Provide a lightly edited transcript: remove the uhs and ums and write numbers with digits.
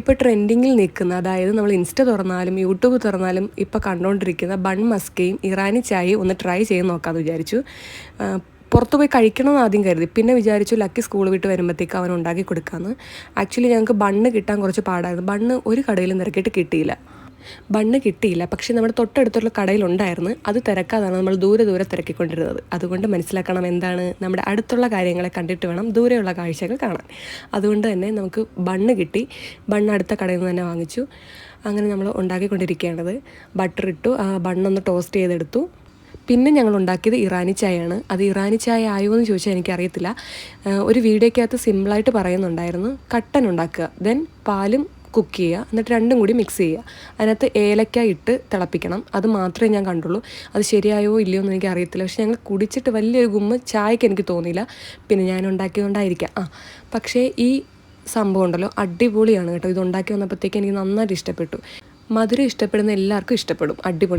ഇപ്പോൾ ട്രെൻഡിങ്ങിൽ നിൽക്കുന്ന, അതായത് നമ്മൾ ഇൻസ്റ്റ തുറന്നാലും യൂട്യൂബ് തുറന്നാലും ഇപ്പോൾ കണ്ടുകൊണ്ടിരിക്കുന്ന ബൺ മസ്കയും ഇറാനി ചായയും ഒന്ന് ട്രൈ ചെയ്ത് നോക്കാമെന്ന് വിചാരിച്ചു. പുറത്ത് പോയി കഴിക്കണമെന്ന് ആദ്യം കരുതി, പിന്നെ വിചാരിച്ചു ലക്കി സ്കൂൾ വിട്ട് വരുമ്പോഴത്തേക്ക് അവൻ ഉണ്ടാക്കി കൊടുക്കാമെന്ന്. ആക്ച്വലി ഞങ്ങൾക്ക് ബണ്ണ് കിട്ടാൻ കുറച്ച് പാടായിരുന്നു. ബണ്ണ് ഒരു കടയിലും തിരക്കിയിട്ട് കിട്ടിയില്ല. പക്ഷേ നമ്മുടെ തൊട്ടടുത്തുള്ള കടയിലുണ്ടായിരുന്നു. അത് തിരക്കാതാണ് നമ്മൾ ദൂരെ തിരക്കിക്കൊണ്ടിരുന്നത്. അതുകൊണ്ട് മനസ്സിലാക്കണം, എന്താണ്, നമ്മുടെ അടുത്തുള്ള കാര്യങ്ങളെ കണ്ടിട്ട് വേണം ദൂരെയുള്ള കാഴ്ചകൾ കാണാൻ. അതുകൊണ്ട് തന്നെ നമുക്ക് ബണ്ണ് കിട്ടി. ബണ്ണ് അടുത്ത കടയിൽ നിന്ന് തന്നെ വാങ്ങിച്ചു. അങ്ങനെ നമ്മൾ ഉണ്ടാക്കിക്കൊണ്ടിരിക്കുകയാണത്. ബട്ടർ ഇട്ടു, ബണ്ണൊന്ന് ടോസ്റ്റ് ചെയ്തെടുത്തു. പിന്നെ ഞങ്ങൾ ഉണ്ടാക്കിയത് ഇറാനി ചായയാണ്. അത് ഇറാനി ചായ ആയോ എന്ന് ചോദിച്ചാൽ എനിക്കറിയത്തില്ല. ഒരു വീഡിയോയ്ക്കകത്ത് സിമ്പിളായിട്ട് പറയുന്നുണ്ടായിരുന്നു, കട്ടൻ ഉണ്ടാക്കുക, ദെൻ പാലും കുക്ക് ചെയ്യുക, എന്നിട്ട് രണ്ടും കൂടി മിക്സ് ചെയ്യുക, അതിനകത്ത് ഏലക്ക ഇട്ട് തിളപ്പിക്കണം. അത് മാത്രമേ ഞാൻ കണ്ടുള്ളൂ. അത് ശരിയായോ ഇല്ലയോ എന്ന് എനിക്ക് അറിയത്തില്ല. പക്ഷേ ഞങ്ങൾ കുടിച്ചിട്ട് വലിയൊരു ഗുമ്മ് ചായക്ക് എനിക്ക് തോന്നിയില്ല. പിന്നെ ഞാൻ ഉണ്ടാക്കിയതുകൊണ്ടായിരിക്കാം. പക്ഷേ ഈ സംഭവം ഉണ്ടല്ലോ, അടിപൊളിയാണ് കേട്ടോ. ഇത് ഉണ്ടാക്കി വന്നപ്പോഴത്തേക്ക് എനിക്ക് നന്നായിട്ട് ഇഷ്ടപ്പെട്ടു. മധുരം ഇഷ്ടപ്പെടുന്ന എല്ലാവർക്കും ഇഷ്ടപ്പെടും. അടിപൊളി.